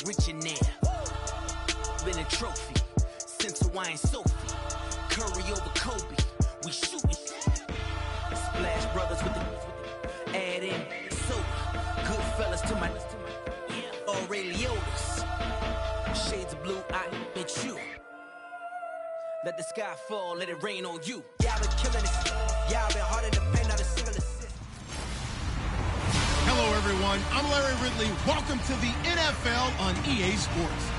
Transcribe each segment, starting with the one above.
rich in there. Been a trophy since Hawaiian Sophie. Curry over Kobe, we shootin'. Splash Brothers with the add in soda. Good fellas to my all Ray Liotta's. Shades of blue, I bet you. Let the sky fall, let it rain on you. Y'all been killing it. Y'all been harder to paint, not a single assist. Hello, everyone. I'm Larry Ridley. Welcome to the NFL on EA Sports.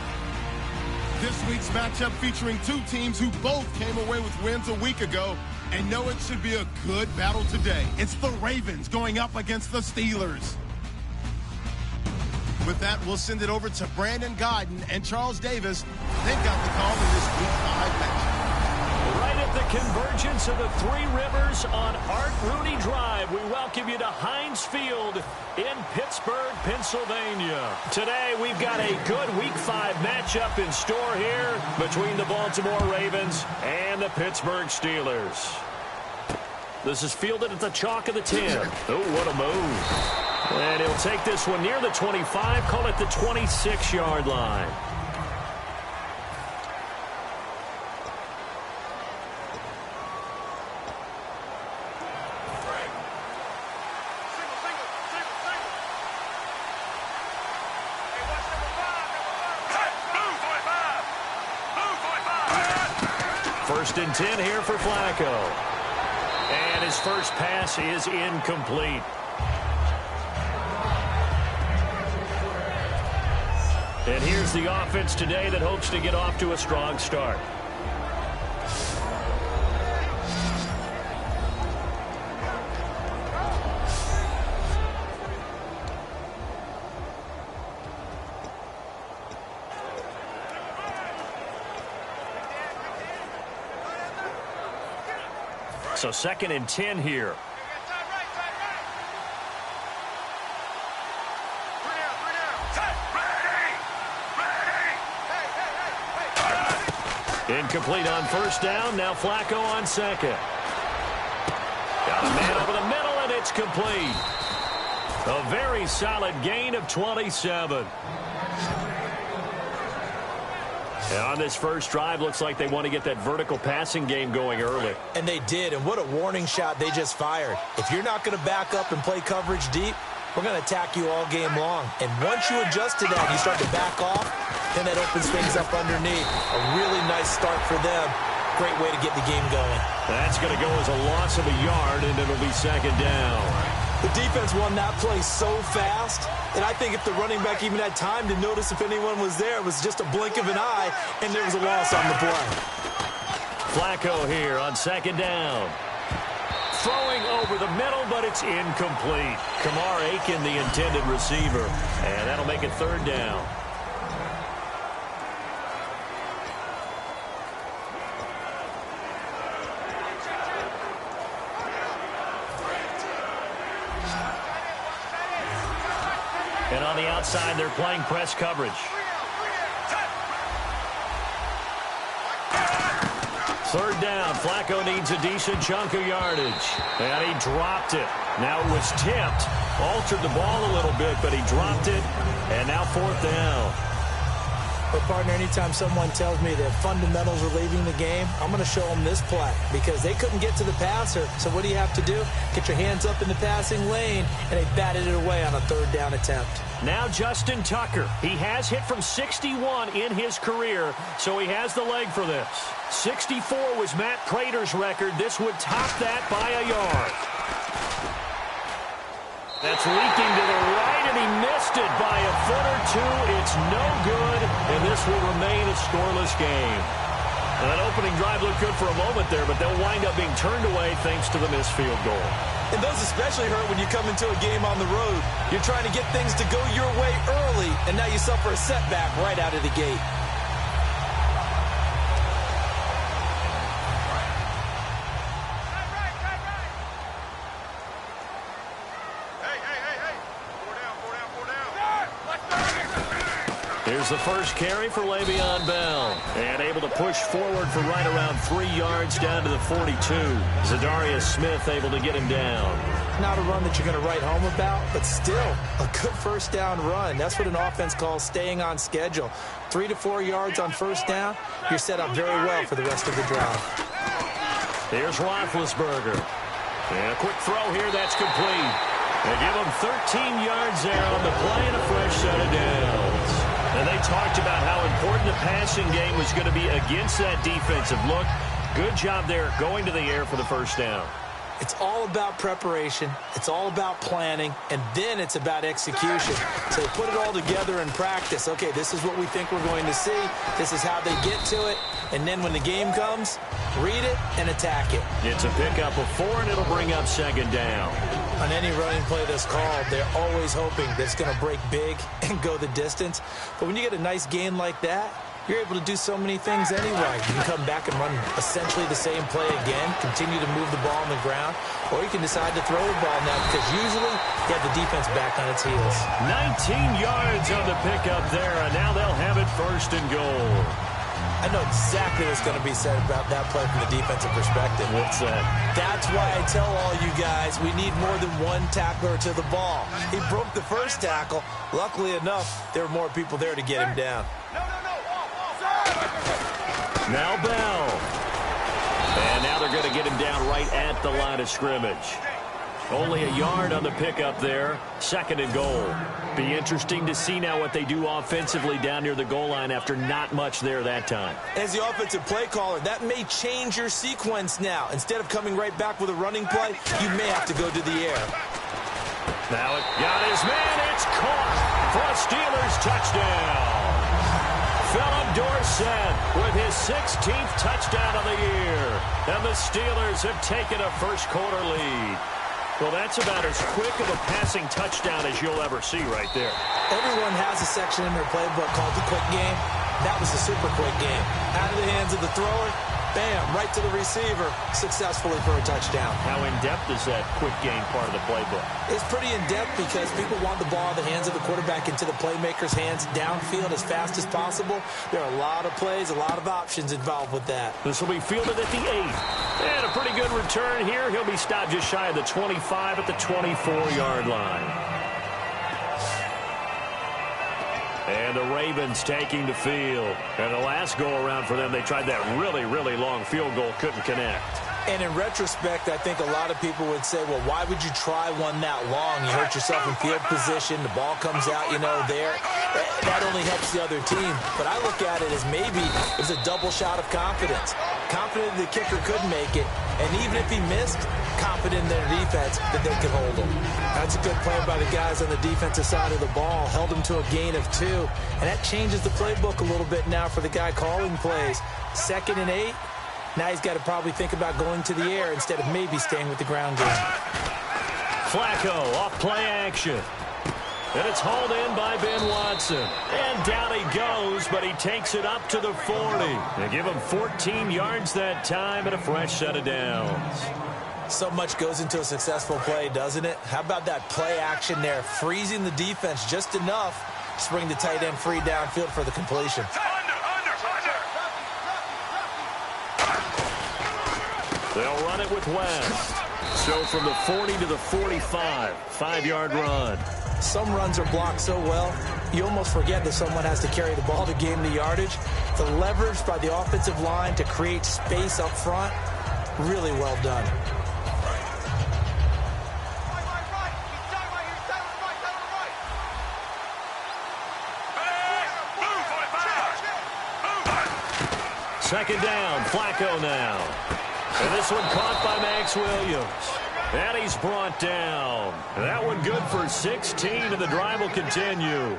This week's matchup featuring two teams who both came away with wins a week ago and know it should be a good battle today. It's the Ravens going up against the Steelers. With that, we'll send it over to Brandon Godden and Charles Davis. They've got the call in this week 5 matchup. Right at the convergence of the Three Rivers on Art Rooney Drive, we welcome you to Heinz Field in Pittsburgh, Pennsylvania. Today, we've got a good Week 5 matchup in store here between the Baltimore Ravens and the Pittsburgh Steelers. This is fielded at the chalk of the 10. Oh, what a move. And he'll take this one near the 25, call it the 26-yard line. First and 10 here for Flacco. And his first pass is incomplete. And here's the offense today that hopes to get off to a strong start. So second and 10 here. Incomplete on first down. Now Flacco on second. Got a man over the middle, and it's complete. A very solid gain of 27. And on this first drive, looks like they want to get that vertical passing game going early. And they did, and what a warning shot they just fired. If you're not going to back up and play coverage deep, we're going to attack you all game long. And once you adjust to that, you start to back off, then that opens things up underneath. A really nice start for them. Great way to get the game going. That's going to go as a loss of a yard, and it'll be second down. The defense won that play so fast, and I think if the running back even had time to notice if anyone was there, it was just a blink of an eye, and there was a loss on the play. Flacco here on second down. Throwing over the middle, but it's incomplete. Kamar Aiken, the intended receiver, and that'll make it third down. And on the outside, they're playing press coverage. Third down. Flacco needs a decent chunk of yardage. And he dropped it. Now it was tipped. Altered the ball a little bit, but he dropped it. And now fourth down. But, partner, anytime someone tells me that fundamentals are leaving the game, I'm going to show them this play because they couldn't get to the passer. So what do you have to do? Get your hands up in the passing lane, and they batted it away on a third down attempt. Now Justin Tucker. He has hit from 61 in his career, so he has the leg for this. 64 was Matt Prater's record. This would top that by a yard. That's leaking to the right, and he missed it by a foot or two. It's no good, and this will remain a scoreless game. Now, that opening drive looked good for a moment there, but they'll wind up being turned away thanks to the missed field goal. And those especially hurt when you come into a game on the road. You're trying to get things to go your way early, and now you suffer a setback right out of the gate. Here's the first carry for Le'Veon Bell. And able to push forward for right around 3 yards down to the 42. Zadarius Smith able to get him down. not a run that you're going to write home about, but still a good first down run. That's what an offense calls staying on schedule. 3 to 4 yards on first down, you're set up very well for the rest of the drive. Here's Roethlisberger. And a quick throw here, that's complete. They give him 13 yards there on the play and a fresh set of downs. And they talked about how important the passing game was going to be against that defensive look. Good job there going to the air for the first down. It's all about preparation. It's all about planning. And then it's about execution. So they put it all together in practice. Okay, this is what we think we're going to see. This is how they get to it. And then when the game comes, read it and attack it. It's a pickup of 4, and it'll bring up second down. On any running play that's called, they're always hoping that it's going to break big and go the distance. But when you get a nice gain like that, you're able to do so many things anyway. You can come back and run essentially the same play again, continue to move the ball on the ground, or you can decide to throw the ball now because usually you have the defense back on its heels. 19 yards on the pickup there, and now they'll have it first and goal. I know exactly what's going to be said about that play from the defensive perspective. What's that? That's why I tell all you guys we need more than one tackler to the ball. He broke the first tackle. Luckily enough, there were more people there to get him down. Now Bell. And now they're going to get him down right at the line of scrimmage. Only a yard on the pickup there. Second and goal. Be interesting to see now what they do offensively down near the goal line after not much there that time. As the offensive play caller, that may change your sequence now. Instead of coming right back with a running play, you may have to go to the air. Now it got his man. It's caught for a Steelers touchdown. Philip Dorsett with his 16th touchdown of the year. And the Steelers have taken a first-quarter lead. Well, that's about as quick of a passing touchdown as you'll ever see right there. Everyone has a section in their playbook called the quick game. That was the super quick game. Out of the hands of the thrower, bam, right to the receiver, successfully for a touchdown. How in-depth is that quick game part of the playbook? It's pretty in-depth because people want the ball in the hands of the quarterback into the playmaker's hands downfield as fast as possible. There are a lot of plays, a lot of options involved with that. This will be fielded at the 8. And a pretty good return here. He'll be stopped just shy of the 25 at the 24-yard line. And the Ravens taking the field. And the last go-around for them, they tried that really, really long field goal, couldn't connect. And in retrospect, I think a lot of people would say, well, why would you try one that long? You hurt yourself in field position. The ball comes out, there. That only helps the other team. But I look at it as maybe it was a double shot of confidence. Confident the kicker could make it. And even if he missed, confident in their defense that they could hold him. That's a good play by the guys on the defensive side of the ball. Held him to a gain of 2. And that changes the playbook a little bit now for the guy calling plays. 2nd and 8. Now he's got to probably think about going to the air instead of maybe staying with the ground game. Flacco off play action. And it's hauled in by Ben Watson. And down he goes, but he takes it up to the 40. They give him 14 yards that time and a fresh set of downs. So much goes into a successful play, doesn't it? How about that play action there? Freezing the defense just enough to bring the tight end free downfield for the completion. They'll run it with West. So from the 40 to the 45, 5-yard run. Some runs are blocked so well, you almost forget that someone has to carry the ball to gain the yardage. The leverage by the offensive line to create space up front, really well done. Second down, Flacco now. And this one caught by Max Williams. And he's brought down. That one good for 16, and the drive will continue.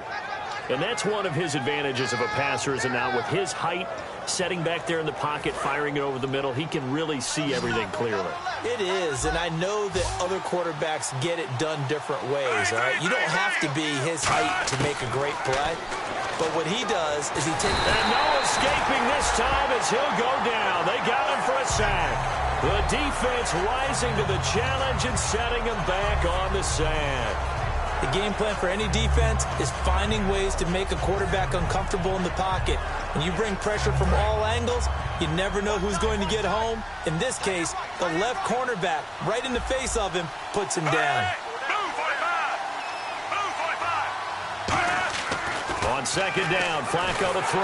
And that's one of his advantages of a passer, is it not? With his height, setting back there in the pocket, firing it over the middle, he can really see everything clearly. It is, and I know that other quarterbacks get it done different ways, all right? You don't have to be his height to make a great play. But what he does is he takes... And no escaping this time as he'll go down. They got him for a sack. The defense rising to the challenge and setting him back on the sack. The game plan for any defense is finding ways to make a quarterback uncomfortable in the pocket. When you bring pressure from all angles, you never know who's going to get home. In this case, the left cornerback, right in the face of him, puts him down. On second down, Flacco to throw.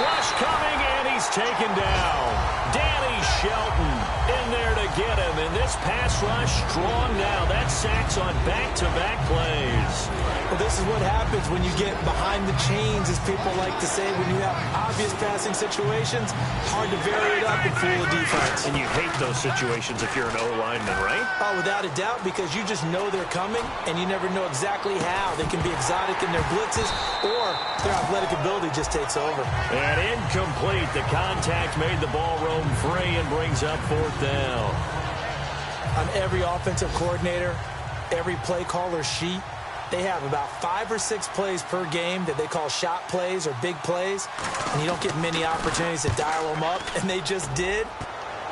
Rush coming, and he's taken down. Danny Shelton in there to get him. And this pass rush strong now. That's sacks on back-to-back plays. Well, this is what happens when you get behind the chains, as people like to say. When you have obvious passing situations, hard to vary it up and fool a defense. And you hate those situations if you're an O-lineman, right? Oh, without a doubt, because you just know they're coming, and you never know exactly how. They can be exotic in their blitzes, or their athletic ability just takes over. And incomplete. The contact made the ball roam free and brings up fourth down. On every offensive coordinator, every play caller sheet, they have about 5 or 6 plays per game that they call shot plays or big plays, and you don't get many opportunities to dial them up, and they just did,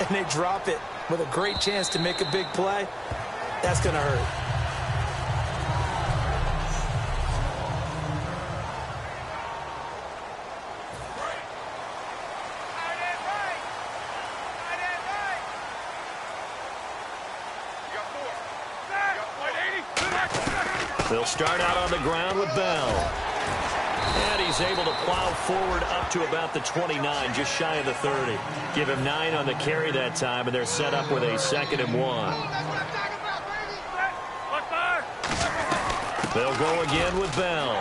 and they drop it with a great chance to make a big play. That's going to hurt. They'll start out on the ground with Bell. And he's able to plow forward up to about the 29, just shy of the 30. Give him 9 on the carry that time, and they're set up with a 2nd and 1. They'll go again with Bell.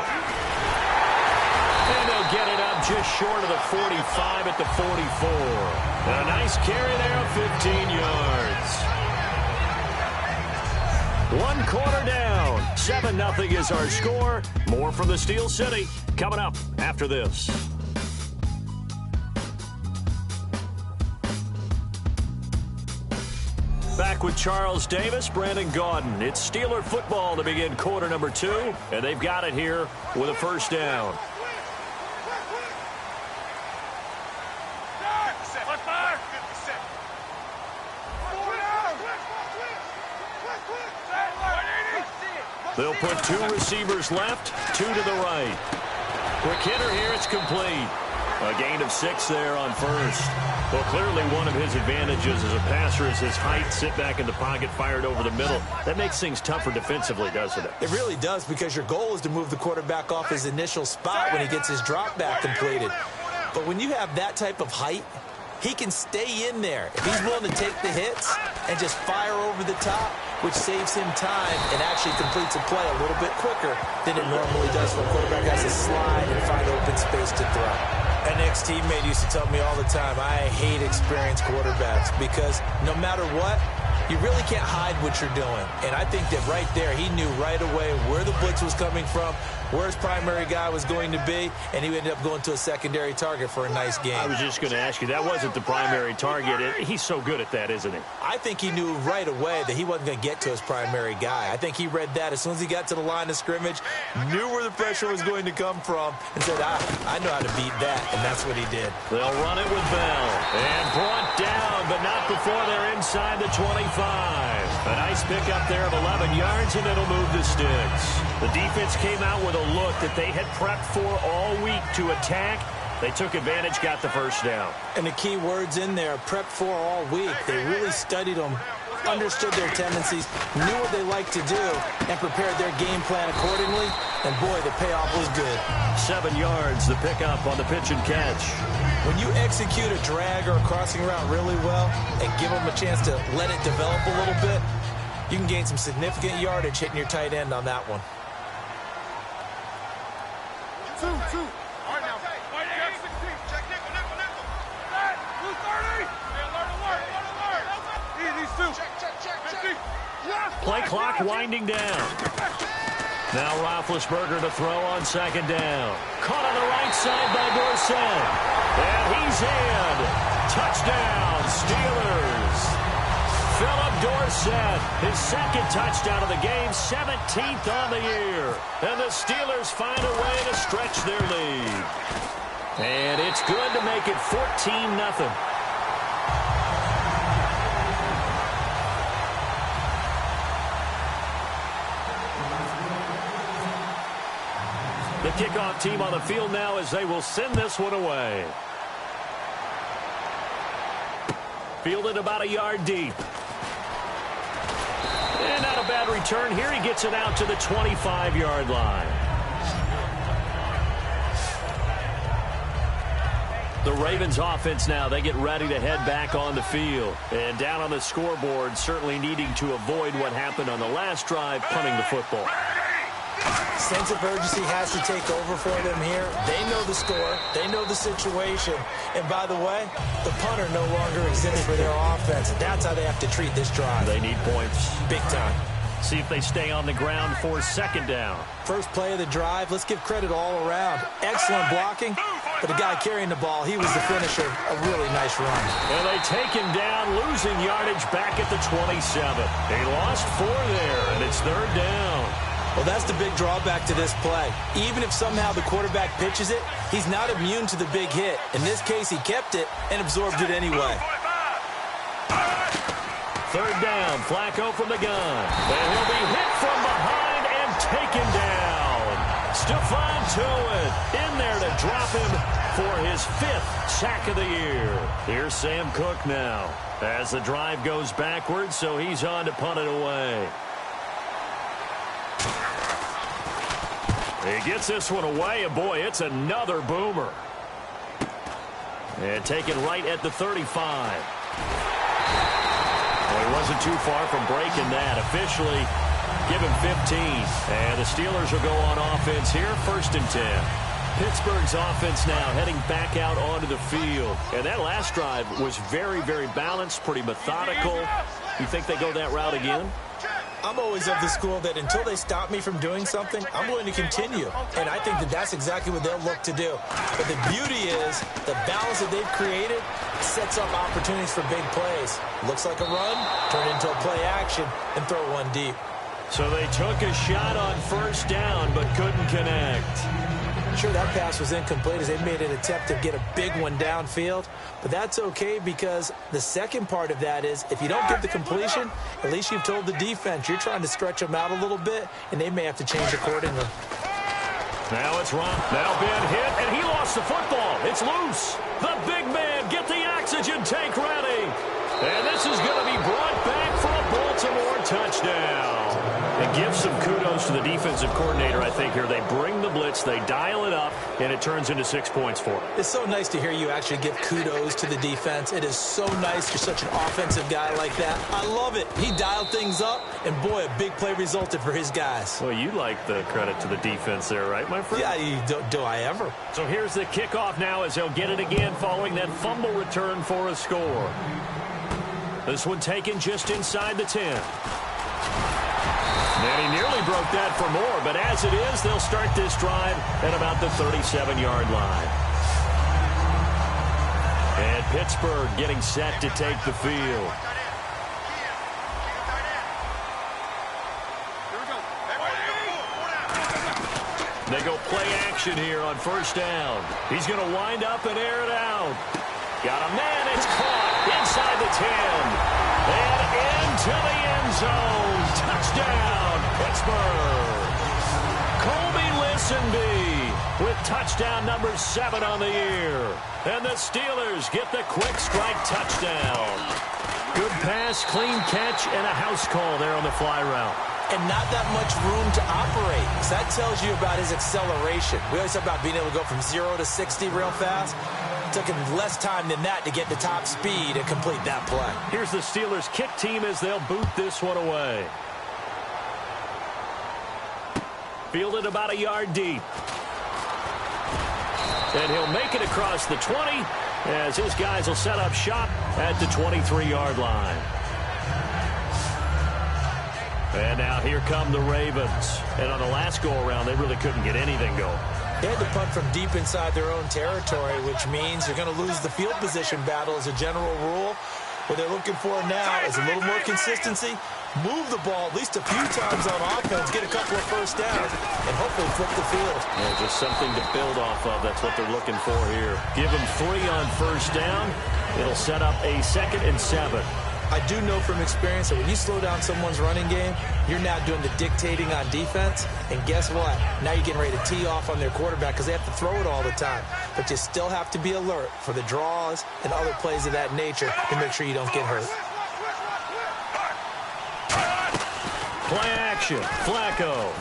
And they'll get it up just short of the 45 at the 44. And a nice carry there of 15 yards. 1 quarter down. 7-0 is our score. More from the Steel City coming up after this. Back with Charles Davis, Brandon Gaudin. It's Steeler football to begin quarter number 2, and they've got it here with a first down. They'll put 2 receivers left, 2 to the right. Quick hitter here, it's complete. A gain of 6 there on first. Well, clearly one of his advantages as a passer is his height, sit back in the pocket, fired over the middle. That makes things tougher defensively, doesn't it? It really does, because your goal is to move the quarterback off his initial spot when he gets his drop back completed. But when you have that type of height, he can stay in there if he's willing to take the hits and just fire over the top, which saves him time and actually completes a play a little bit quicker than it normally does when a quarterback has to slide and find open space to throw. An ex-teammate used to tell me all the time, I hate experienced quarterbacks, because no matter what, you really can't hide what you're doing. And I think that right there, he knew right away where the blitz was coming from, where his primary guy was going to be, and he ended up going to a secondary target for a nice game. I was just going to ask you, that wasn't the primary target. He's so good at that, isn't he? I think he knew right away that he wasn't going to get to his primary guy. I think he read that as soon as he got to the line of scrimmage, knew where the pressure was going to come from, and said, I know how to beat that, and that's what he did. They'll run it with Bell. And brought down, but not before they're inside the 25. A nice pickup there of 11 yards, and it'll move the sticks. The defense came out with a look that they had prepped for all week to attack. They took advantage, got the first down. And the key words in there, prepped for all week. They really studied them, understood their tendencies, knew what they liked to do, and prepared their game plan accordingly. And boy, the payoff was good. 7 yards, the pickup on the pitch and catch. When you execute a drag or a crossing route really well and give them a chance to let it develop a little bit, you can gain some significant yardage hitting your tight end on that one. 2. All right, now. Check 16. Check nickel. Blue 30. Alert. These 2. Check. Play clock winding down. Now Roethlisberger to throw on second down. Caught on the right side by Dorsett. And he's in. Touchdown, Steelers. Philip Dorsett, his second touchdown of the game, 17th on the year. And the Steelers find a way to stretch their lead. And it's good to make it 14-0. kickoff team on the field now as they will send this one away. Fielded about a yard deep. And not a bad return here. He gets it out to the 25-yard line. The Ravens offense now, they get ready to head back on the field. And down on the scoreboard, certainly needing to avoid what happened on the last drive, punting the football. Sense of urgency has to take over for them here. They know the score. They know the situation. And by the way, the punter no longer exists for their offense. That's how they have to treat this drive. They need points. Big time. See if they stay on the ground for second down. First play of the drive, let's give credit all around. Excellent blocking, but the guy carrying the ball, he was the finisher. A really nice run. And they take him down, losing yardage back at the 27. They lost 4 there, and it's third down. Well, that's the big drawback to this play. Even if somehow the quarterback pitches it, he's not immune to the big hit. In this case, he kept it and absorbed it anyway. Third down, Flacco from the gun. And he'll be hit from behind and taken down. Stephon Tuitt in there to drop him for his 5th sack of the year. Here's Sam Cook now as the drive goes backwards, so he's on to punt it away. He gets this one away, and boy, it's another boomer. And taken right at the 35. Well, he wasn't too far from breaking that. Officially, give him 15. And the Steelers will go on offense here, 1st and 10. Pittsburgh's offense now heading back out onto the field. And that last drive was very, very balanced, pretty methodical. You think they go that route again? I'm always of the school that until they stop me from doing something, I'm going to continue. And I think that that's exactly what they'll look to do. But the beauty is the balance that they've created sets up opportunities for big plays. Looks like a run, turn into a play action, and throw one deep. So they took a shot on first down but couldn't connect. Sure, that pass was incomplete as they made an attempt to get a big one downfield. But that's okay because the second part of that is if you don't get the completion, at least you've told the defense you're trying to stretch them out a little bit, and they may have to change accordingly. Now it's Ron. Now Ben hit, and he lost the football. It's loose. The big man, get the oxygen tank ready. And this is going to be brought back for a Baltimore touchdown. And give some kudos to the defensive coordinator, I think, here. They bring the blitz, they dial it up, and it turns into 6 points for them. It's so nice to hear you actually give kudos to the defense. It is so nice. You're such an offensive guy like that. I love it. He dialed things up, and boy, a big play resulted for his guys. Well, you like the credit to the defense there, right, my friend? Yeah, do I ever. So here's the kickoff now as they'll get it again following that fumble return for a score. This one taken just inside the 10. And he nearly broke that for more, but as it is, they'll start this drive at about the 37-yard line. And Pittsburgh getting set to take the field. They go play action here on first down. He's going to wind up and air it out. Got a man, it's caught inside the 10. And into the end zone. Touchdown, Pittsburgh. Colby Listenby with touchdown number 7 on the year. And the Steelers get the quick strike touchdown. Good pass, clean catch, and a house call there on the fly route. And not that much room to operate. So that tells you about his acceleration. We always talk about being able to go from 0 to 60 real fast. It took him less time than that to get the top speed and complete that play. Here's the Steelers kick team as they'll boot this one away. Fielded about a yard deep. And he'll make it across the 20 as his guys will set up shop at the 23-yard line. And now here come the Ravens. And on the last go-around, they really couldn't get anything going. They had to punt from deep inside their own territory, which means they're going to lose the field position battle as a general rule. What they're looking for now is a little more consistency, move the ball at least a few times on offense, get a couple of first downs, and hopefully flip the field. Yeah, just something to build off of. That's what they're looking for here. Give them 3 on first down. It'll set up a 2nd and 7. I do know from experience that when you slow down someone's running game, you're now doing the dictating on defense. And guess what? Now you're getting ready to tee off on their quarterback because they have to throw it all the time. But you still have to be alert for the draws and other plays of that nature to make sure you don't get hurt. Play action. Flacco.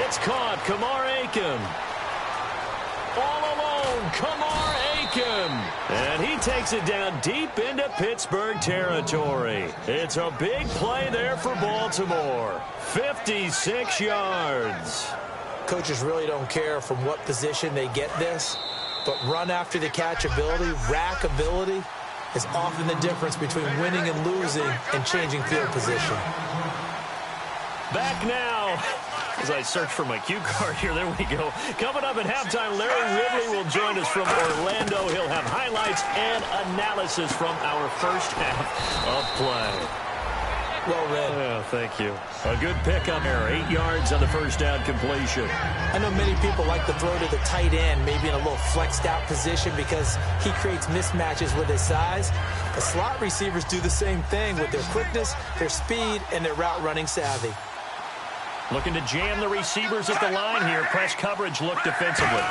It's caught. Kamar Aiken. All alone. Kamar Aiken. And he takes it down deep into Pittsburgh territory. It's a big play there for Baltimore. 56 yards. Coaches really don't care from what position they get this, but run after the catch ability, rack ability, is often the difference between winning and losing and changing field position. Back now. As I search for my cue card here, there we go. Coming up at halftime, Larry Ridley will join us from Orlando. He'll have highlights and analysis from our first half of play. Well read. Yeah, thank you. A good pickup there. 8 yards on the first down completion. I know many people like to throw to the tight end, maybe in a little flexed out position because he creates mismatches with his size. The slot receivers do the same thing with their quickness, their speed, and their route running savvy. Looking to jam the receivers at the line here. Press coverage look defensively.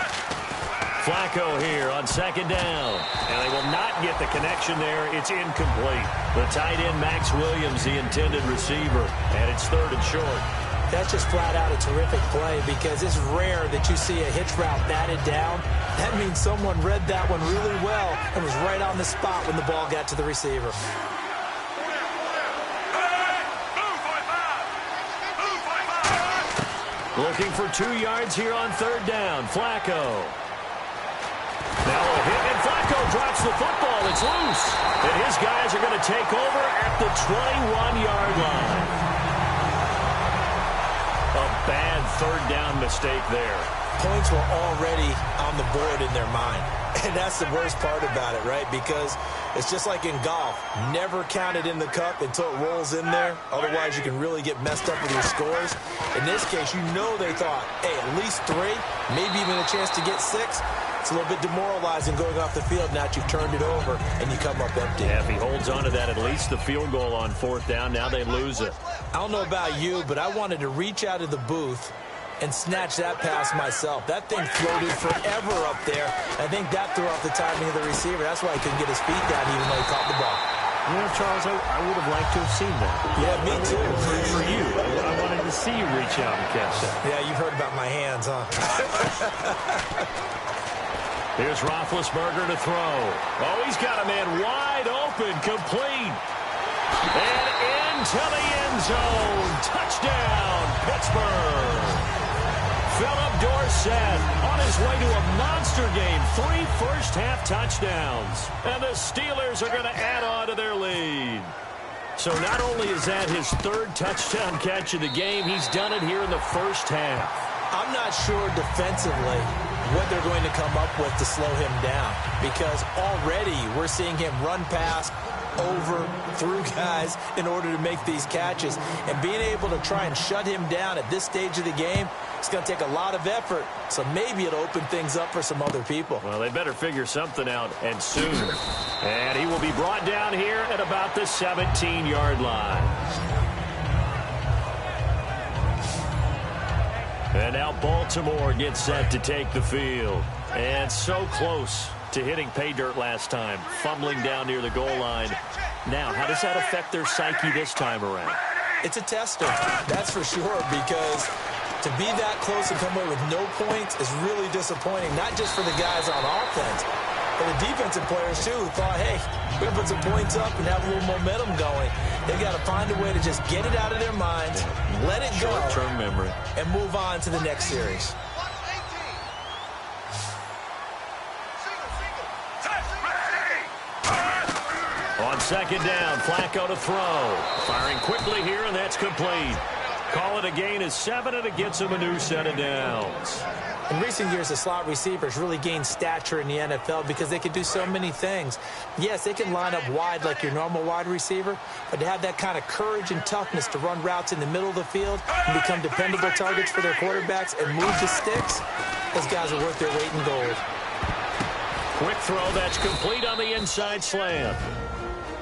Flacco here on second down. And they will not get the connection there. It's incomplete. The tight end, Max Williams, the intended receiver. And it's third and short. That's just flat out a terrific play because it's rare that you see a hitch route batted down. That means someone read that one really well and was right on the spot when the ball got to the receiver. Looking for 2 yards here on third down. Flacco. Now a hit, and Flacco drops the football. It's loose. And his guys are going to take over at the 21-yard line. A bad third down mistake there. Points were already on the board in their mind. And that's the worst part about it, right? Because it's just like in golf. Never count it in the cup until it rolls in there. Otherwise, you can really get messed up with your scores. In this case, you know they thought, hey, at least 3, maybe even a chance to get 6. It's a little bit demoralizing going off the field. Now that you've turned it over and you come up empty. Yeah, if he holds on to that, at least the field goal on fourth down. Now they lose it. I don't know about you, but I wanted to reach out of the booth and snatch that pass myself. That thing floated forever up there. I think that threw off the timing of the receiver. That's why he couldn't get his feet down even though he caught the ball. You know, Charles, I would have liked to have seen that. Yeah, me too. For you, I wanted to see you reach out and catch that. Yeah, you've heard about my hands, huh? Here's Roethlisberger to throw. Oh, he's got a man wide open, complete. And into the end zone. Touchdown, Pittsburgh. Philip Dorsett on his way to a monster game. 3 first-half touchdowns. And the Steelers are going to add on to their lead. So not only is that his 3rd touchdown catch of the game, he's done it here in the first half. I'm not sure defensively what they're going to come up with to slow him down because already we're seeing him run past, over, through guys in order to make these catches. And being able to try and shut him down at this stage of the game, it's going to take a lot of effort. So maybe it'll open things up for some other people. Well, they better figure something out, and soon. And he will be brought down here at about the 17-yard line. And now Baltimore gets set to take the field. And so close to hitting pay dirt last time, fumbling down near the goal line. Now, how does that affect their psyche this time around? It's a tester, that's for sure, because to be that close and come away with no points is really disappointing, not just for the guys on offense, but the defensive players, too, who thought, hey, we're going to put some points up and have a little momentum going. They've got to find a way to just get it out of their minds, let it go, short-term memory, and move on to the next series. On second down, Flacco to throw. Firing quickly here, and that's complete. Call it a gain of 7, and it gets him a new set of downs. In recent years, the slot receivers really gained stature in the NFL because they can do so many things. Yes, they can line up wide like your normal wide receiver, but to have that kind of courage and toughness to run routes in the middle of the field and become dependable targets for their quarterbacks and move the sticks, those guys are worth their weight in gold. Quick throw, that's complete on the inside slant.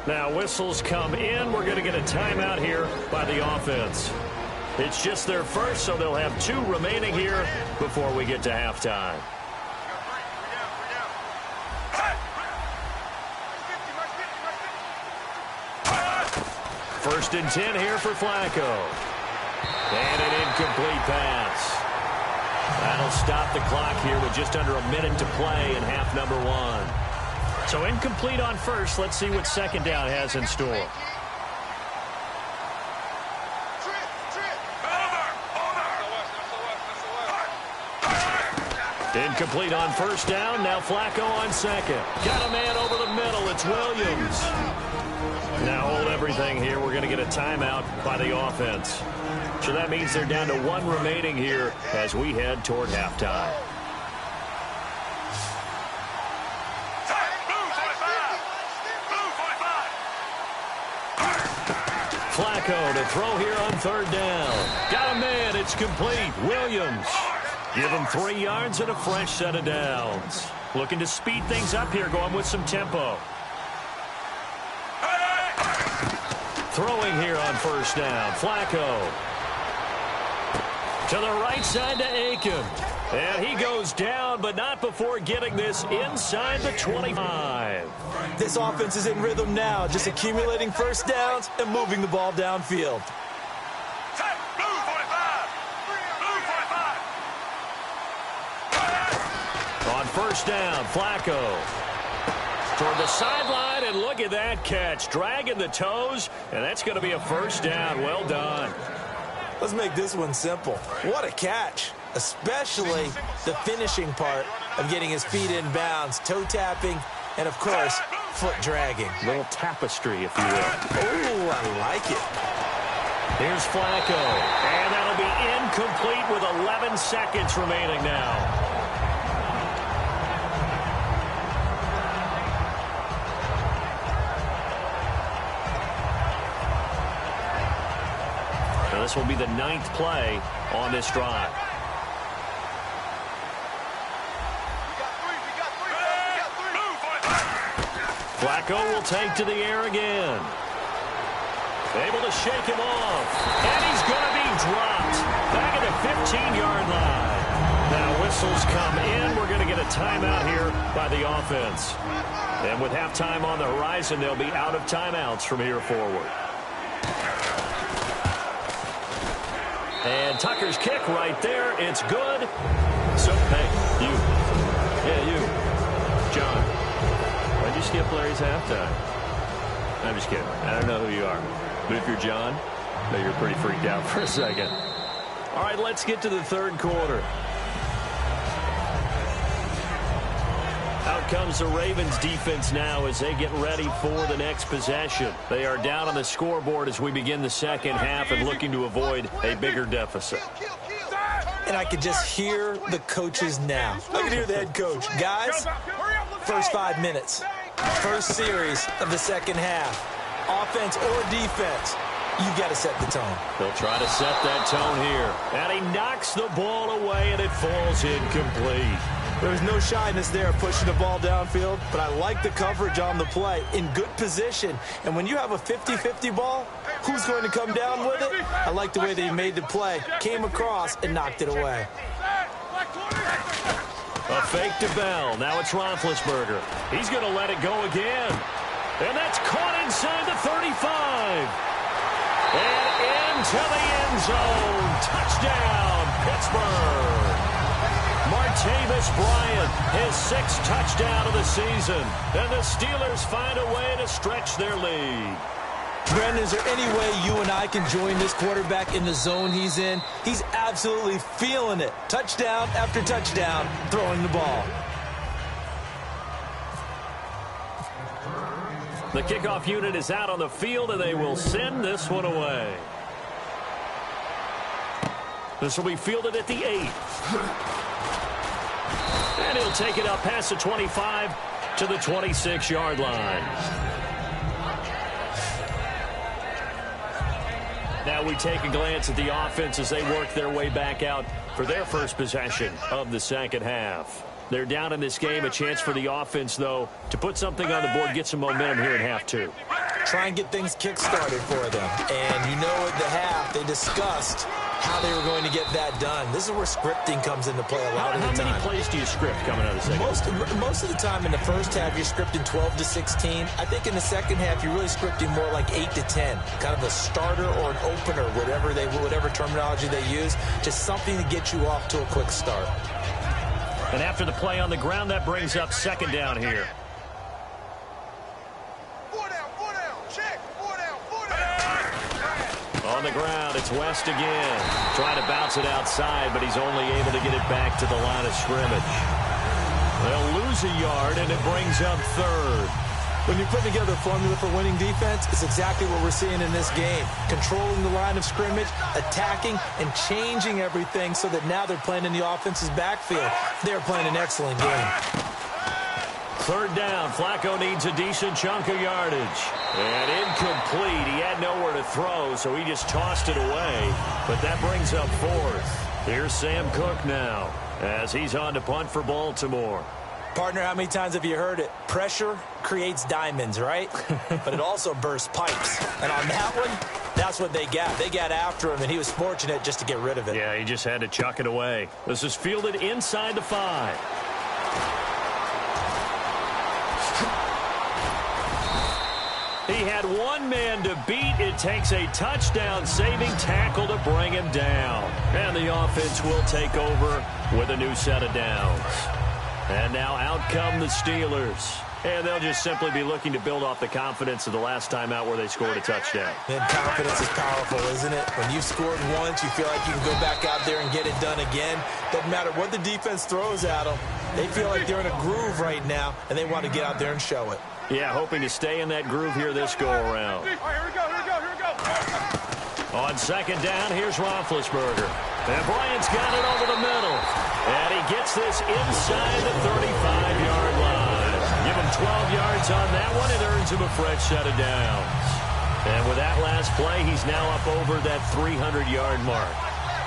Now whistles come in. We're going to get a timeout here by the offense. It's just their first, so they'll have 2 remaining here before we get to halftime. First and 10 here for Flacco. And an incomplete pass. That'll stop the clock here with just under a minute to play in half number 1. So incomplete on first. Let's see what second down has in store. Incomplete on first down. Now Flacco on second. Got a man over the middle. It's Williams. Now hold everything here. We're going to get a timeout by the offense. So that means they're down to 1 remaining here as we head toward halftime. Flacco to throw here on third down. Got a man. It's complete. Williams. Give him 3 yards and a fresh set of downs. Looking to speed things up here, going with some tempo. Throwing here on first down. Flacco. To the right side to Aiken. And he goes down, but not before getting this inside the 25. This offense is in rhythm now, just accumulating first downs and moving the ball downfield. On first down, Flacco. Toward the sideline, and look at that catch. Dragging the toes, and that's going to be a first down. Well done. Let's make this one simple. What a catch, especially the finishing part of getting his feet in bounds, toe tapping, and, of course, foot dragging. Little tapestry, if you will. Oh, I like it. Here's Flacco, and that'll be incomplete with 11 seconds remaining now. This will be the 9th play on this drive. Flacco will take to the air again. Able to shake him off. And he's going to be dropped. Back at the 15-yard line. Now whistles come in. We're going to get a timeout here by the offense. And with halftime on the horizon, they'll be out of timeouts from here forward. And Tucker's kick right there. It's good. So, hey, you. Yeah, you. John. Why'd you skip Larry's halftime? I'm just kidding. I don't know who you are. But if you're John, I know you're pretty freaked out for a second. All right, let's get to the third quarter. Out comes the Ravens defense now as they get ready for the next possession. They are down on the scoreboard as we begin the second half and looking to avoid a bigger deficit. And I could just hear the coaches now. I can hear the head coach. Guys, first 5 minutes, first series of the second half, offense or defense, you've got to set the tone. They'll try to set that tone here. And he knocks the ball away, and it falls incomplete. There was no shyness there pushing the ball downfield, but I like the coverage on the play. In good position. And when you have a 50-50 ball, who's going to come down with it? I like the way that he made the play, came across, and knocked it away. A fake to Bell. Now it's Roethlisberger. He's going to let it go again. And that's caught inside the 35. And into the end zone. Touchdown, Pittsburgh. Martavis Bryant, his 6th touchdown of the season. And the Steelers find a way to stretch their lead. Brandon, is there any way you and I can join this quarterback in the zone he's in? He's absolutely feeling it. Touchdown after touchdown, throwing the ball. The kickoff unit is out on the field, and they will send this one away. This will be fielded at the 8. And he'll take it up past the 25 to the 26-yard line. Now we take a glance at the offense as they work their way back out for their first possession of the second half. They're down in this game. A chance for the offense, though, to put something on the board, get some momentum here in half 2. try and get things kick-started for them. And you know at the half, they discussed how they were going to get that done. This is where scripting comes into play a lot of the time. How many plays do you script coming out of the second? Most of the time in the first half, you're scripting 12 to 16. I think in the second half, you're really scripting more like 8 to 10. Kind of a starter or an opener, whatever terminology they use. Just something to get you off to a quick start. And after the play on the ground, that brings up second down here. On the ground, it's West again. Trying to bounce it outside, but he's only able to get it back to the line of scrimmage. They'll lose a yard, and it brings up third. When you put together a formula for winning defense, it's exactly what we're seeing in this game. Controlling the line of scrimmage, attacking, and changing everything so that now they're playing in the offense's backfield. They're playing an excellent game. Third down, Flacco needs a decent chunk of yardage. And incomplete. He had nowhere to throw, so he just tossed it away. But that brings up fourth. Here's Sam Cook now as he's on to punt for Baltimore. Partner, how many times have you heard it? Pressure creates diamonds, right? But it also bursts pipes. And on that one, that's what they got. They got after him, and he was fortunate just to get rid of it. Yeah, he just had to chuck it away. This is fielded inside the 5. He had one man to beat. It takes a touchdown-saving tackle to bring him down. And the offense will take over with a new set of downs. And now out come the Steelers. And they'll just simply be looking to build off the confidence of the last time out where they scored a touchdown. And confidence is powerful, isn't it? When you've scored once, you feel like you can go back out there and get it done again. Doesn't matter what the defense throws at them. They feel like they're in a groove right now, and they want to get out there and show it. Yeah, hoping to stay in that groove here this go-around. All right, here we go. On second down, here's Roethlisberger. And Bryant's got it over the middle. And he gets this inside the 35-yard line. Give him 12 yards on that one. It earns him a fresh set of downs. And with that last play, he's now up over that 300-yard mark.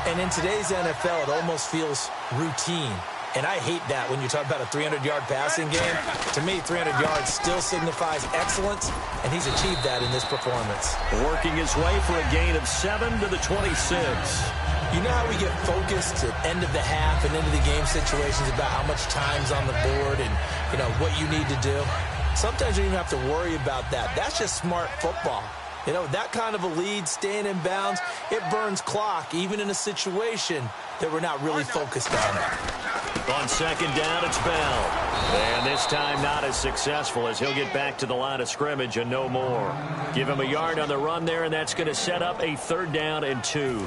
And in today's NFL, it almost feels routine. And I hate that when you talk about a 300-yard passing game. To me, 300 yards still signifies excellence, and he's achieved that in this performance. Working his way for a gain of 7 to the 26. You know how we get focused at end of the half and into the game situations about how much time's on the board and, you know, what you need to do? Sometimes you don't even have to worry about that. That's just smart football. You know, that kind of a lead, staying in bounds, it burns clock, even in a situation that we're not really focused on. On second down, it's Bell. And this time not as successful as he'll get back to the line of scrimmage and no more. Give him a yard on the run there, and that's going to set up a 3rd down and 2.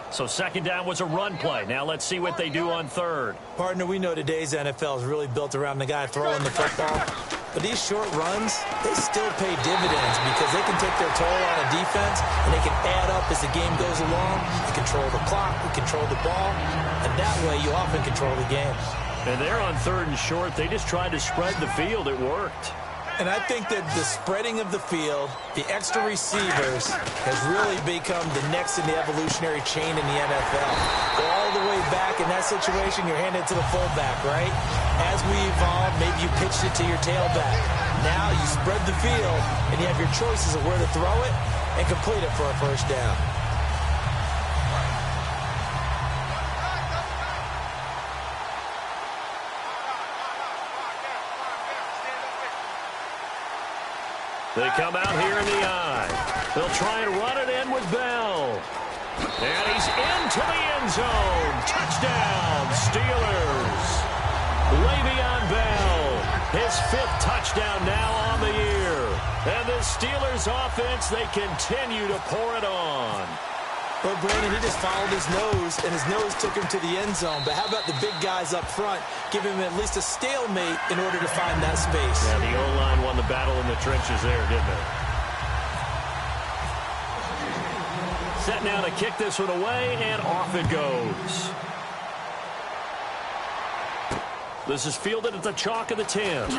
So second down was a run play. Now let's see what they do on third. Partner, we know today's NFL is really built around the guy throwing the football. But these short runs, they still pay dividends because they can take their toll on a defense and they can add up as the game goes along. They control the clock, they control the ball, and that way you often control the game. And they're on 3rd and short. They just tried to spread the field. It worked. And I think that the spreading of the field, the extra receivers, has really become the next in the evolutionary chain in the NFL. Go all the way back in that situation, you're handed to the fullback, right? As we evolve, maybe you pitched it to your tailback. Now you spread the field, and you have your choices of where to throw it and complete it for a first down. They come out here in the eye. They'll try and run it in with Bell. And he's into the end zone. Touchdown, Steelers. Le'Veon Bell, his 5th touchdown now on the year. And the Steelers offense, they continue to pour it on. Well, Brandon, he just followed his nose, and his nose took him to the end zone. But how about the big guys up front? Give him at least a stalemate in order to find that space. Yeah, the O-line won the battle in the trenches there, didn't it? Set now to kick this one away, and off it goes. This is fielded at the chalk of the 10.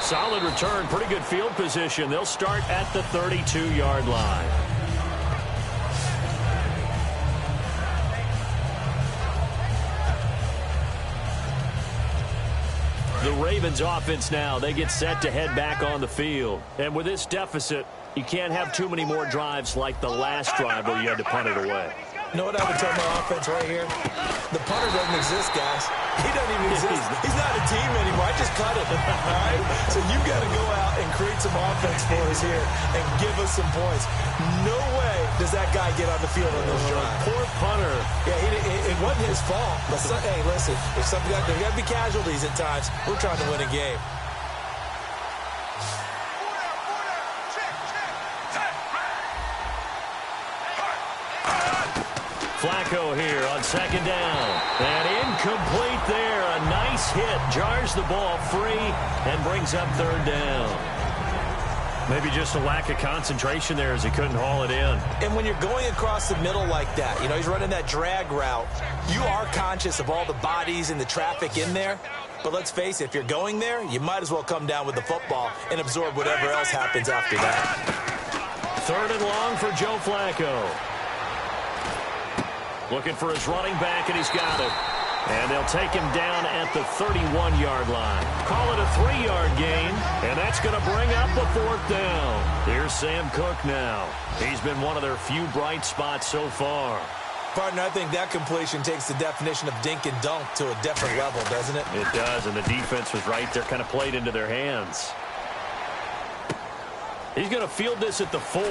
Solid return, pretty good field position. They'll start at the 32-yard line. The Ravens offense now, they get set to head back on the field. And with this deficit, you can't have too many more drives like the last drive where you had to punt it away. You know what I would tell my offense right here? The punter doesn't exist, guys. He doesn't even exist. He's not a team anymore. I just cut it. All right? So you've got to go out and create some offense for us here and give us some points. No way does that guy get on the field on this drive. Poor punter. Yeah, it wasn't his fault. But hey, listen, there's got to be casualties at times. We're trying to win a game. Flacco here on second down. And incomplete there. A nice hit. Jars the ball free and brings up third down. Maybe just a lack of concentration there as he couldn't haul it in. And when you're going across the middle like that, you know, he's running that drag route, you are conscious of all the bodies and the traffic in there. But let's face it, if you're going there, you might as well come down with the football and absorb whatever else happens after that. Third and long for Joe Flacco. Looking for his running back, and he's got it. And they'll take him down at the 31-yard line. Call it a 3-yard gain, and that's going to bring up a fourth down. Here's Sam Cook now. He's been one of their few bright spots so far. Partner, I think that completion takes the definition of dink and dunk to a different level, doesn't it? It does, and the defense was right there, kind of played into their hands. He's going to field this at the 4.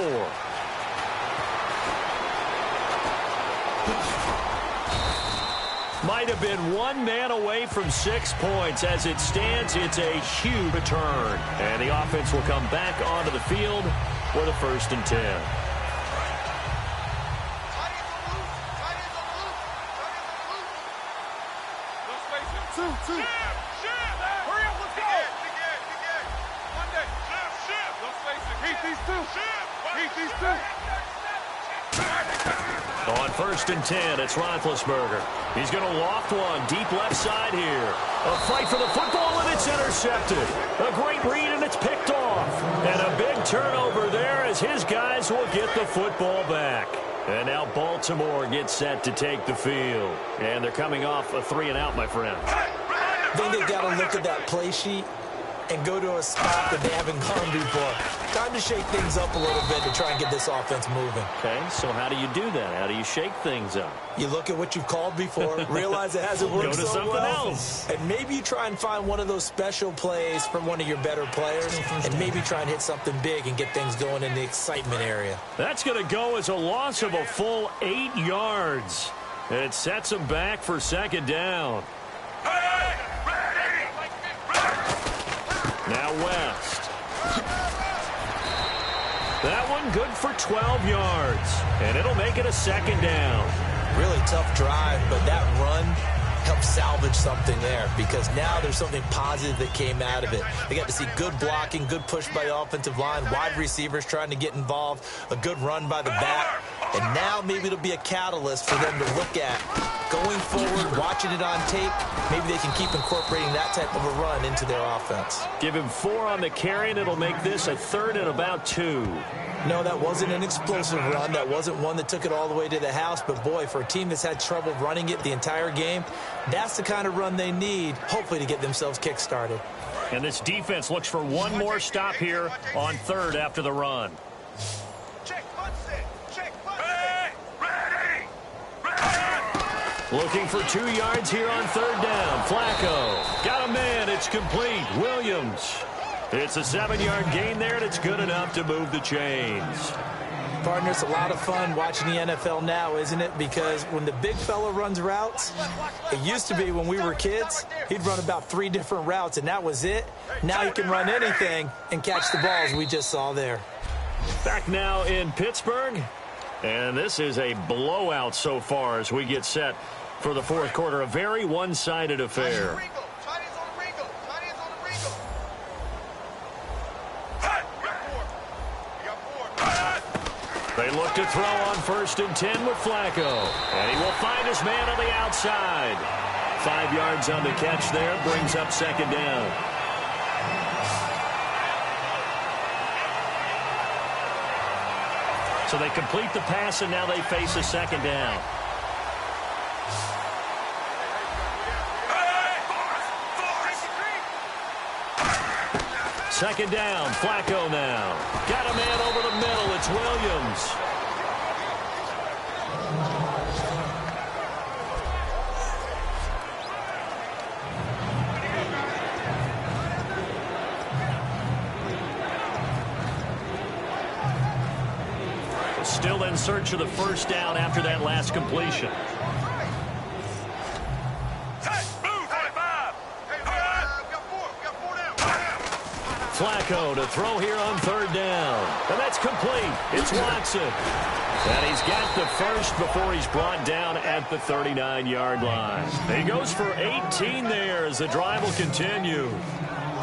Might have been one man away from 6 points. As it stands, it's a huge return. And the offense will come back onto the field for the 1st and 10. Hurry up, let's go. Monday. Don't space it. Heat these two. Heat these two. On 1st and 10, it's Roethlisberger. He's going to loft one deep left side here. A fight for the football, and it's intercepted. A great read, and it's picked off. And a big turnover there as his guys will get the football back. And now Baltimore gets set to take the field. And they're coming off a 3-and-out, my friend. I think they've got to look at that play sheet and go to a spot that they haven't gone before. Time to shake things up a little bit to try and get this offense moving. Okay, so how do you do that? How do you shake things up? You look at what you've called before, realize it hasn't worked Go to so something well, else. and maybe you try and find one of those special plays from one of your better players, and maybe try and hit something big and get things going in the excitement area. That's going to go as a loss of a full 8 yards. It sets them back for second down. Now West. That one good for 12 yards. And it'll make it a second down. Really tough drive, but that run helped salvage something there because now there's something positive that came out of it. They got to see good blocking, good push by the offensive line, wide receivers trying to get involved, a good run by the back. And now maybe it'll be a catalyst for them to look at going forward, watching it on tape. Maybe they can keep incorporating that type of a run into their offense. Give him 4 on the carry, and it'll make this a 3rd and about 2. No, that wasn't an explosive run. That wasn't one that took it all the way to the house. But, boy, for a team that's had trouble running it the entire game, that's the kind of run they need, hopefully, to get themselves kick-started. And this defense looks for one more stop here on 3rd after the run. Looking for 2 yards here on 3rd down. Flacco got a man. It's complete. Williams. It's a 7-yard gain there, and it's good enough to move the chains. Partner, it's a lot of fun watching the NFL now, isn't it? Because when the big fella runs routes, it used to be when we were kids, he'd run about 3 different routes, and that was it. Now he can run anything and catch the balls we just saw there. Back now in Pittsburgh, and this is a blowout so far as we get set for the 4th quarter. A very one-sided affair. They look to throw on 1st and 10 with Flacco. And he will find his man on the outside. 5 yards on the catch there, brings up 2nd down. So they complete the pass, and now they face a 2nd down. second down. Flacco now. Got a man over the middle. It's Williams. Still in search of the first down after that last completion. Flacco to throw here on third down. And that's complete. It's Watson. And he's got the first before he's brought down at the 39-yard line. He goes for 18 there as the drive will continue.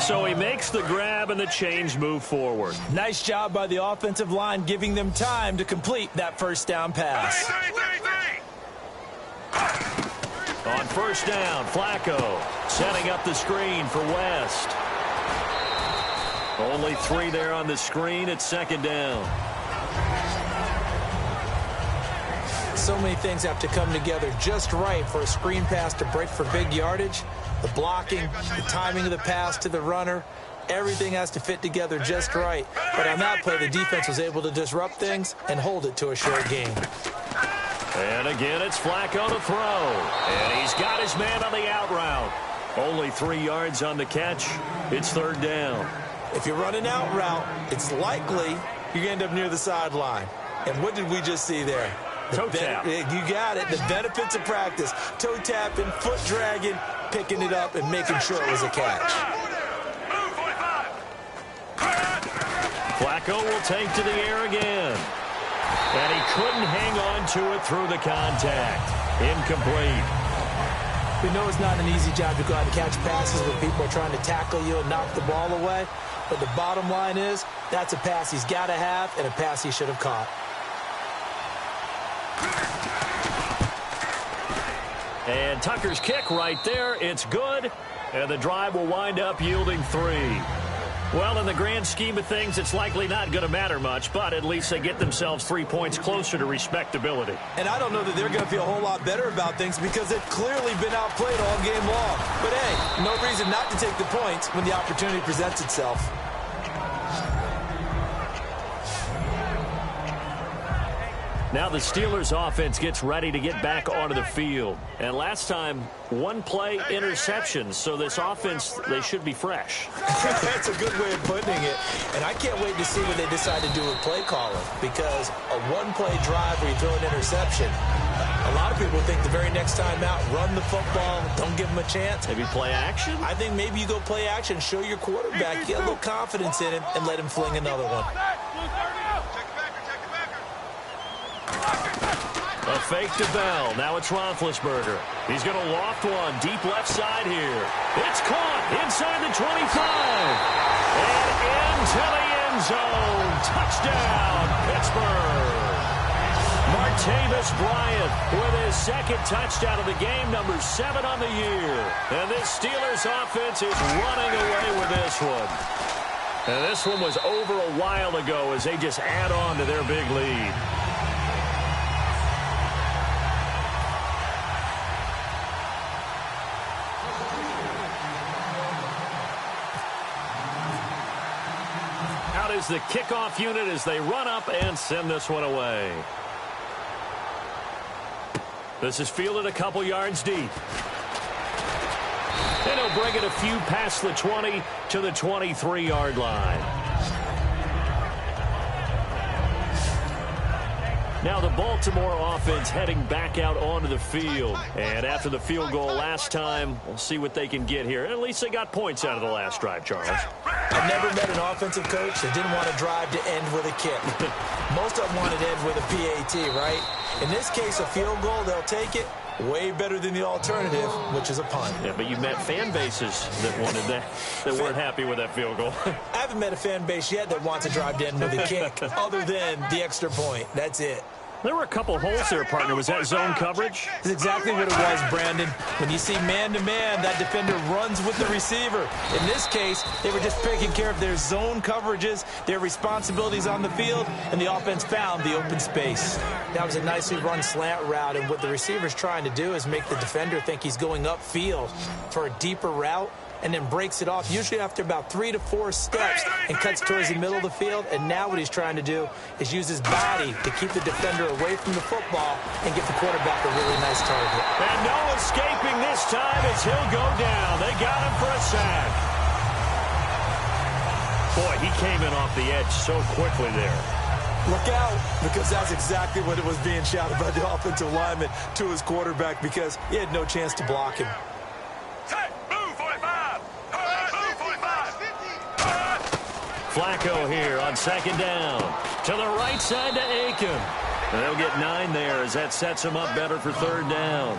So he makes the grab and the change move forward. Nice job by the offensive line giving them time to complete that first down pass. On first down, Flacco setting up the screen for West. Only 3 there on the screen at second down. So many things have to come together just right for a screen pass to break for big yardage. The blocking, the timing of the pass to the runner, everything has to fit together just right. But on that play, the defense was able to disrupt things and hold it to a short gain. And again, it's Flacco to throw. And he's got his man on the out route. Only 3 yards on the catch. It's third down. If you run an out route, it's likely you end up near the sideline. And what did we just see there? Toe tap. You got it. The benefits of practice. Toe tapping, foot dragging, picking it up, and making sure it was a catch. Flacco will take to the air again. And he couldn't hang on to it through the contact. Incomplete. We know it's not an easy job to go out and catch passes when people are trying to tackle you and knock the ball away. But the bottom line is, that's a pass he's got to have and a pass he should have caught. And Tucker's kick right there. It's good. And the drive will wind up yielding 3. Well, in the grand scheme of things, it's likely not going to matter much, but at least they get themselves 3 points closer to respectability. And I don't know that they're going to feel a whole lot better about things because they've clearly been outplayed all game long. But, hey, no reason not to take the points when the opportunity presents itself. Now the Steelers offense gets ready to get back onto the field. And last time, 1 play interceptions. So this offense, they should be fresh. That's a good way of putting it. And I can't wait to see what they decide to do with play calling. Because a 1-play drive where you throw an interception, a lot of people think the very next time out, run the football, don't give them a chance. Maybe play action? I think maybe you go play action, show your quarterback, get a little confidence in him, and let him fling another one. A fake to Bell. Now it's Roethlisberger. He's going to loft one deep left side here. It's caught inside the 25. And into the end zone. Touchdown, Pittsburgh. Martavis Bryant with his second touchdown of the game, number 7 on the year. And this Steelers offense is running away with this one. And this one was over a while ago as they just add on to their big lead. Is the kickoff unit as they run up and send this one away. This is fielded a couple yards deep. And he'll bring it a few past the 20 to the 23-yard line. Now the Baltimore offense heading back out onto the field. And after the field goal last time, we'll see what they can get here. At least they got points out of the last drive, Charles. I've never met an offensive coach that didn't want to drive to end with a kick. Most of them wanted to end with a PAT, right? In this case, a field goal, they'll take it. Way better than the alternative, which is a punt. Yeah, but you met fan bases that wanted that, that weren't happy with that field goal. I haven't met a fan base yet that wants to drive to end with a kick, other than the extra point. That's it. There were a couple holes there, partner. Was that zone coverage? That's exactly what it was, Brandon. When you see man-to-man, that defender runs with the receiver. In this case, they were just taking care of their zone coverages, their responsibilities on the field, and the offense found the open space. That was a nicely run slant route, and what the receiver's trying to do is make the defender think he's going upfield for a deeper route. and then breaks it off, usually after about 3 to 4 steps, and cuts towards the middle of the field. And now what he's trying to do is use his body to keep the defender away from the football and get the quarterback a really nice target. And no escaping this time as he'll go down. They got him for a sack. Boy, he came in off the edge so quickly there. Look out, because that's exactly what it was being shouted by the offensive lineman to his quarterback, because he had no chance to block him. Flacco here on second down. To the right side to Aiken. And they'll get 9 there as that sets them up better for third down.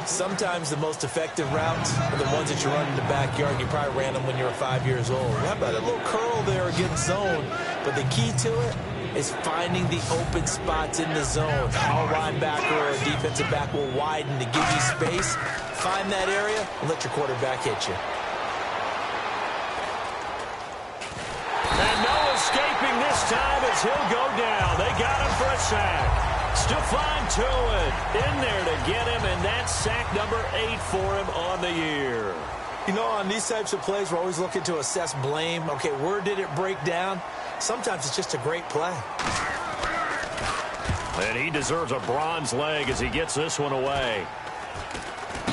Sometimes the most effective routes are the ones that you run in the backyard. You probably ran them when you were 5 years old. How about a little curl there against zone? But the key to it is finding the open spots in the zone. How a linebacker or a defensive back will widen to give you space. Find that area and let your quarterback hit you. And no escaping this time as he'll go down. They got him for a sack. Stephon Tuitt in there to get him, and that's sack number 8 for him on the year. You know, on these types of plays, we're always looking to assess blame. Okay, where did it break down? Sometimes it's just a great play. And he deserves a bronze leg as he gets this one away.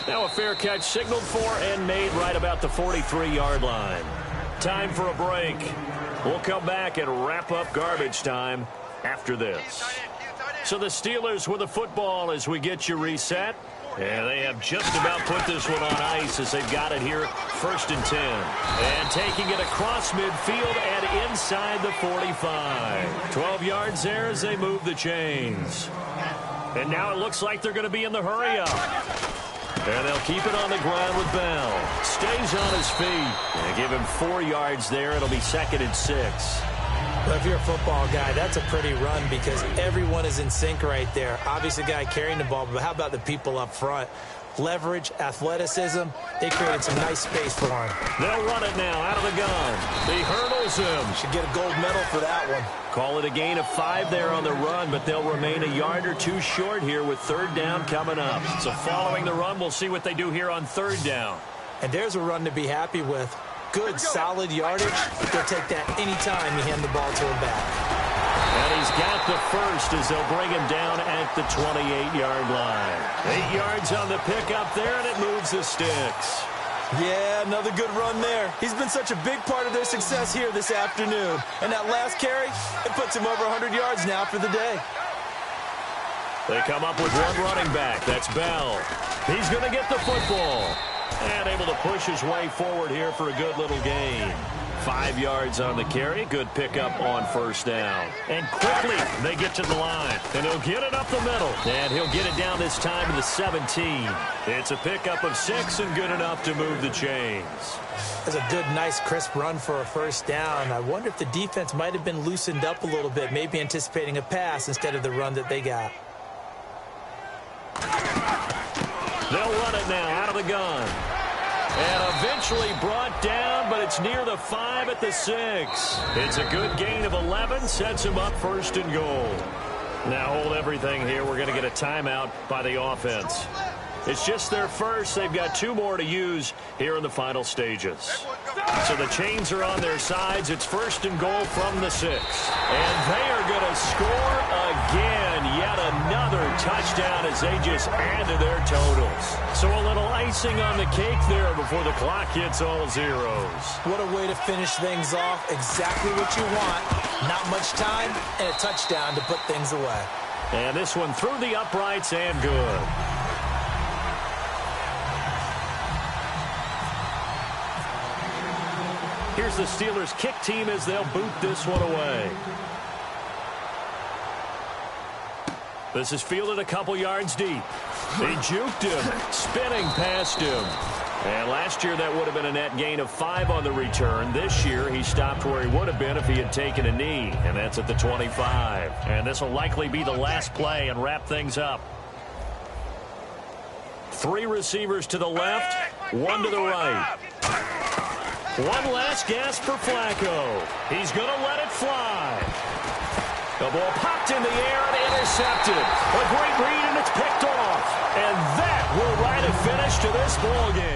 Now a fair catch signaled for and made right about the 43-yard line. Time for a break. We'll come back and wrap up garbage time after this. So the Steelers with the football as we get you reset. And they have just about put this one on ice as they've got it here, 1st and 10. And taking it across midfield and inside the 45. 12 yards there as they move the chains. And now it looks like they're going to be in the hurry-up. And they'll keep it on the ground with Bell. Stays on his feet. And give him 4 yards there. It'll be 2nd and 6. Well, if you're a football guy, that's a pretty run because everyone is in sync right there. Obviously, the guy carrying the ball, but how about the people up front? Leverage, athleticism, they created some nice space for him. They'll run it now out of the gun. He hurdles him. Should get a gold medal for that one. Call it a gain of 5 there on the run, but they'll remain a yard or 2 short here with 3rd down coming up. So following the run, we'll see what they do here on 3rd down. And there's a run to be happy with. Good, solid yardage. They'll take that anytime you hand the ball to him back. And he's got the first as they'll bring him down at the 28-yard line. 8 yards on the pickup there, and it moves the sticks. Yeah, another good run there. He's been such a big part of their success here this afternoon. And that last carry, it puts him over 100 yards now for the day. They come up with one running back. That's Bell. He's going to get the football. And able to push his way forward here for a good little gain. 5 yards on the carry. Good pickup on 1st down. And quickly they get to the line. And he'll get it up the middle. And he'll get it down this time to the 17. It's a pickup of 6 and good enough to move the chains. That's a good, nice, crisp run for a 1st down. I wonder if the defense might have been loosened up a little bit, maybe anticipating a pass instead of the run that they got. They'll run it now out of the gun. And eventually brought down, but it's near the 5 at the 6. It's a good gain of 11, sets him up 1st and goal. Now hold everything here. We're going to get a timeout by the offense. It's just their first. They've got 2 more to use here in the final stages. So the chains are on their sides. It's 1st and goal from the 6. And they are going to score again. Yet another touchdown as they just add to their totals. So a little icing on the cake there before the clock hits all zeros. What a way to finish things off. Exactly what you want. Not much time and a touchdown to put things away. And this one through the uprights and good. Here's the Steelers kick team as they'll boot this one away. This is fielded a couple yards deep. They juked him, spinning past him. And last year that would have been a net gain of 5 on the return. This year he stopped where he would have been if he had taken a knee, and that's at the 25. And this will likely be the last play and wrap things up. 3 receivers to the left, 1 to the right. One last gasp for Flacco. He's going to let it fly. The ball popped in the air and intercepted. A great read, and it's picked off. And that will write a finish to this ball game.